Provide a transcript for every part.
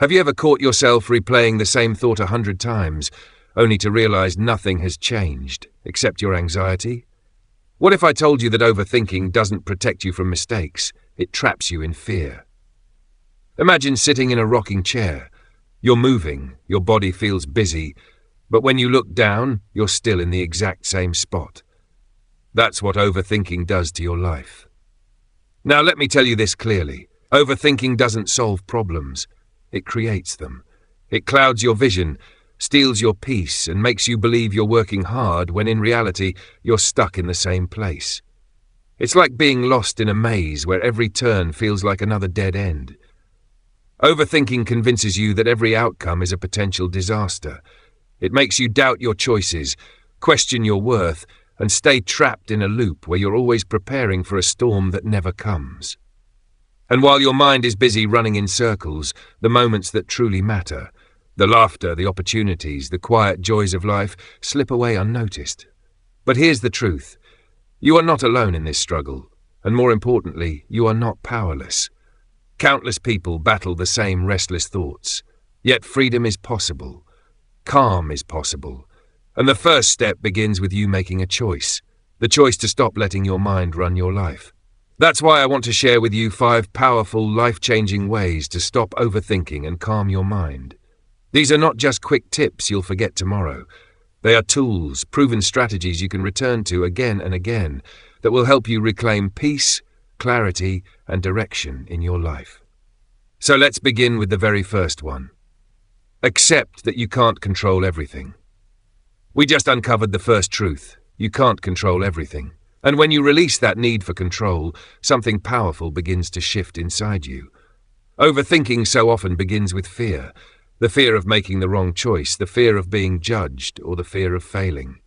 Have you ever caught yourself replaying the same thought 100 times, only to realize nothing has changed, except your anxiety? What if I told you that overthinking doesn't protect you from mistakes, it traps you in fear? Imagine sitting in a rocking chair. You're moving, your body feels busy, but when you look down, you're still in the exact same spot. That's what overthinking does to your life. Now let me tell you this clearly. Overthinking doesn't solve problems. It creates them. It clouds your vision, steals your peace, and makes you believe you're working hard when in reality you're stuck in the same place. It's like being lost in a maze where every turn feels like another dead end. Overthinking convinces you that every outcome is a potential disaster. It makes you doubt your choices, question your worth, and stay trapped in a loop where you're always preparing for a storm that never comes. And while your mind is busy running in circles, the moments that truly matter, the laughter, the opportunities, the quiet joys of life, slip away unnoticed. But here's the truth. You are not alone in this struggle, and more importantly, you are not powerless. Countless people battle the same restless thoughts, yet freedom is possible. Calm is possible. And the first step begins with you making a choice, the choice to stop letting your mind run your life. That's why I want to share with you 5 powerful, life-changing ways to stop overthinking and calm your mind. These are not just quick tips you'll forget tomorrow. They are tools, proven strategies you can return to again and again that will help you reclaim peace, clarity, and direction in your life. So let's begin with the very first one. Accept that you can't control everything. We just uncovered the first truth. You can't control everything. And when you release that need for control, something powerful begins to shift inside you. Overthinking so often begins with fear. The fear of making the wrong choice, the fear of being judged, or the fear of failing.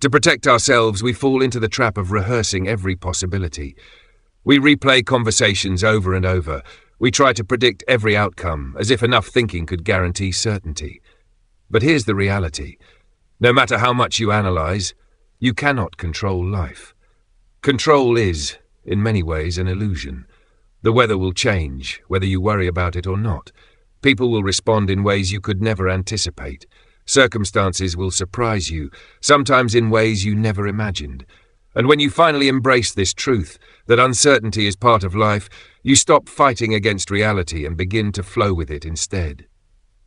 To protect ourselves, we fall into the trap of rehearsing every possibility. We replay conversations over and over. We try to predict every outcome, as if enough thinking could guarantee certainty. But here's the reality. No matter how much you analyze, you cannot control life. Control is, in many ways, an illusion. The weather will change, whether you worry about it or not. People will respond in ways you could never anticipate. Circumstances will surprise you, sometimes in ways you never imagined. And when you finally embrace this truth, that uncertainty is part of life, you stop fighting against reality and begin to flow with it instead.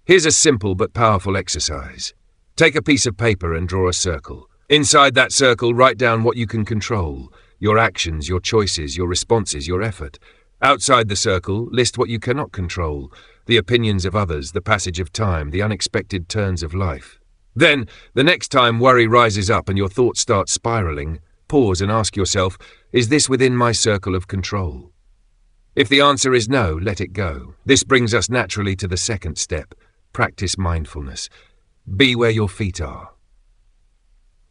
Here's a simple but powerful exercise. Take a piece of paper and draw a circle. Inside that circle, write down what you can control, your actions, your choices, your responses, your effort. Outside the circle, list what you cannot control, the opinions of others, the passage of time, the unexpected turns of life. Then, the next time worry rises up and your thoughts start spiraling, pause and ask yourself, is this within my circle of control? If the answer is no, let it go. This brings us naturally to the second step. Practice mindfulness. Be where your feet are.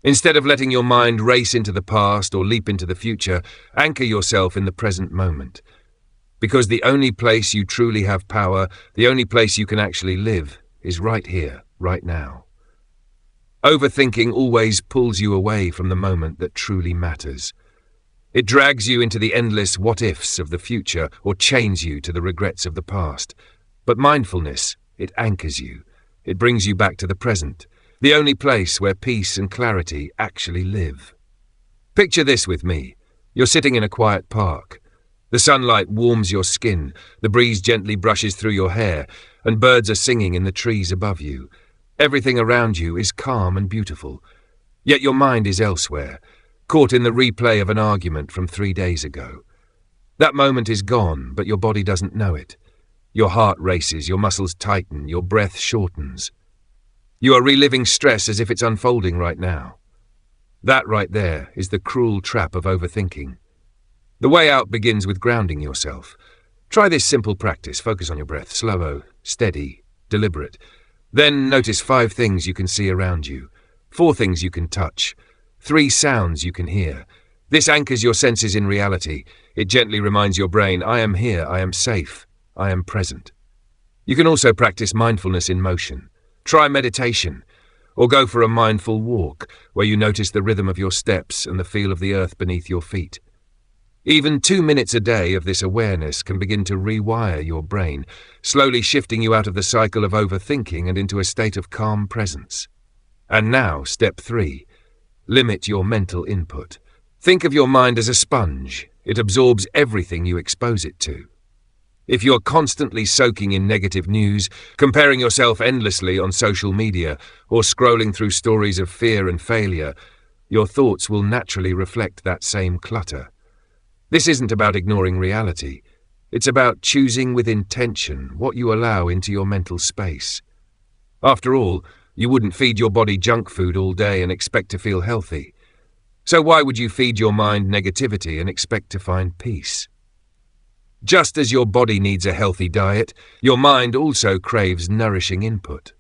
Instead of letting your mind race into the past or leap into the future, anchor yourself in the present moment. Because the only place you truly have power, the only place you can actually live, is right here, right now. Overthinking always pulls you away from the moment that truly matters. It drags you into the endless what-ifs of the future or chains you to the regrets of the past. But mindfulness, it anchors you. It brings you back to the present, the only place where peace and clarity actually live. Picture this with me. You're sitting in a quiet park. The sunlight warms your skin, the breeze gently brushes through your hair, and birds are singing in the trees above you. Everything around you is calm and beautiful. Yet your mind is elsewhere, caught in the replay of an argument from 3 days ago. That moment is gone, but your body doesn't know it. Your heart races, your muscles tighten, your breath shortens. You are reliving stress as if it's unfolding right now. That right there is the cruel trap of overthinking. The way out begins with grounding yourself. Try this simple practice. Focus on your breath, slow, steady, deliberate. Then notice 5 things you can see around you, 4 things you can touch, 3 sounds you can hear. This anchors your senses in reality. It gently reminds your brain, I am here, I am safe, I am present. You can also practice mindfulness in motion. Try meditation, or go for a mindful walk where you notice the rhythm of your steps and the feel of the earth beneath your feet. Even 2 minutes a day of this awareness can begin to rewire your brain, slowly shifting you out of the cycle of overthinking and into a state of calm presence. And now, step 3. Limit your mental input. Think of your mind as a sponge. It absorbs everything you expose it to. If you're constantly soaking in negative news, comparing yourself endlessly on social media, or scrolling through stories of fear and failure, your thoughts will naturally reflect that same clutter. This isn't about ignoring reality. It's about choosing with intention what you allow into your mental space. After all, you wouldn't feed your body junk food all day and expect to feel healthy. So why would you feed your mind negativity and expect to find peace? Just as your body needs a healthy diet, your mind also craves nourishing input.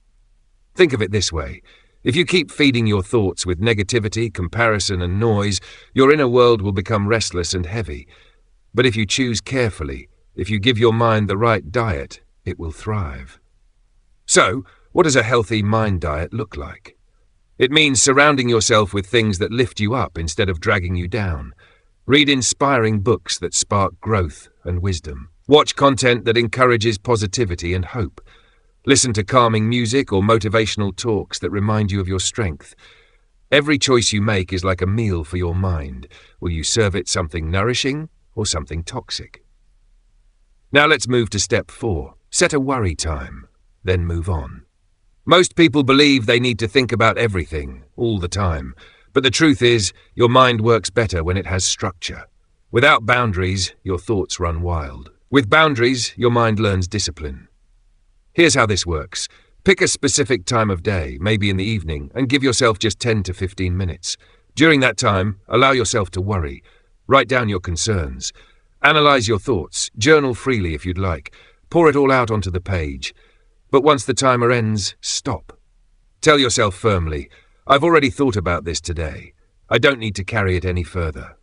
Think of it this way. If you keep feeding your thoughts with negativity, comparison, and noise, your inner world will become restless and heavy. But if you choose carefully, if you give your mind the right diet, it will thrive. So, what does a healthy mind diet look like? It means surrounding yourself with things that lift you up instead of dragging you down. Read inspiring books that spark growth and wisdom. Watch content that encourages positivity and hope. Listen to calming music or motivational talks that remind you of your strength. Every choice you make is like a meal for your mind. Will you serve it something nourishing or something toxic? Now let's move to step 4. Set a worry time, then move on. Most people believe they need to think about everything, all the time. But the truth is, your mind works better when it has structure. Without boundaries, your thoughts run wild. With boundaries, your mind learns discipline. Here's how this works. Pick a specific time of day, maybe in the evening, and give yourself just 10 to 15 minutes. During that time, allow yourself to worry. Write down your concerns. Analyze your thoughts. Journal freely if you'd like. Pour it all out onto the page. But once the timer ends, stop. Tell yourself firmly, I've already thought about this today. I don't need to carry it any further.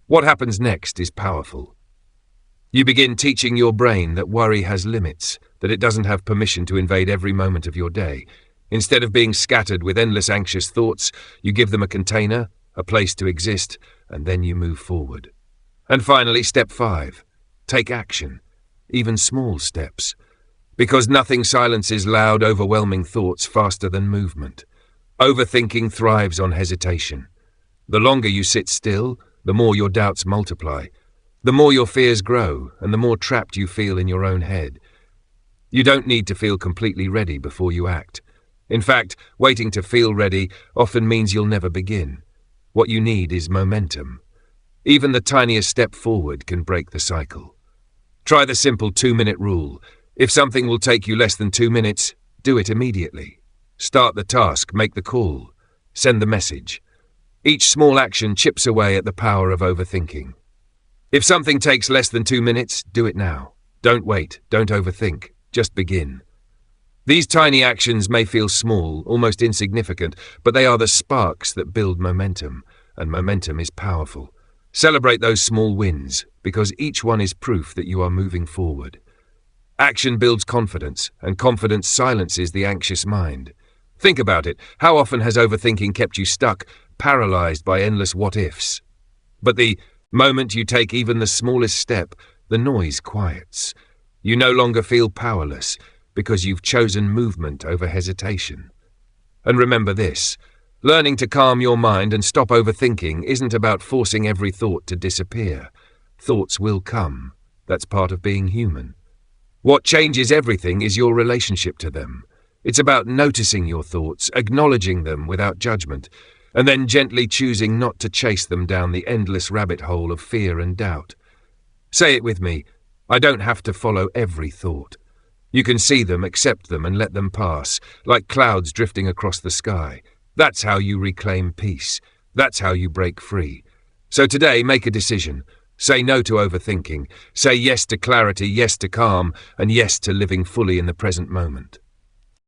What happens next is powerful. You begin teaching your brain that worry has limits, that it doesn't have permission to invade every moment of your day. Instead of being scattered with endless anxious thoughts, you give them a container, a place to exist, and then you move forward. And finally, step 5. Take action, even small steps. Because nothing silences loud, overwhelming thoughts faster than movement. Overthinking thrives on hesitation. The longer you sit still, the more your doubts multiply. The more your fears grow, and the more trapped you feel in your own head. You don't need to feel completely ready before you act. In fact, waiting to feel ready often means you'll never begin. What you need is momentum. Even the tiniest step forward can break the cycle. Try the simple 2-minute rule. If something will take you less than 2 minutes, do it immediately. Start the task, make the call, send the message. Each small action chips away at the power of overthinking. If something takes less than 2 minutes, do it now. Don't wait, don't overthink, just begin. These tiny actions may feel small, almost insignificant, but they are the sparks that build momentum, and momentum is powerful. Celebrate those small wins, because each one is proof that you are moving forward. Action builds confidence, and confidence silences the anxious mind. Think about it. How often has overthinking kept you stuck, paralyzed by endless what-ifs? But the moment you take even the smallest step, the noise quiets. You no longer feel powerless, because you've chosen movement over hesitation. And remember this, learning to calm your mind and stop overthinking isn't about forcing every thought to disappear. Thoughts will come. That's part of being human. What changes everything is your relationship to them. It's about noticing your thoughts, acknowledging them without judgment, and then gently choosing not to chase them down the endless rabbit hole of fear and doubt. Say it with me, I don't have to follow every thought. You can see them, accept them, and let them pass, like clouds drifting across the sky. That's how you reclaim peace. That's how you break free. So today, make a decision. Say no to overthinking. Say yes to clarity, yes to calm, and yes to living fully in the present moment.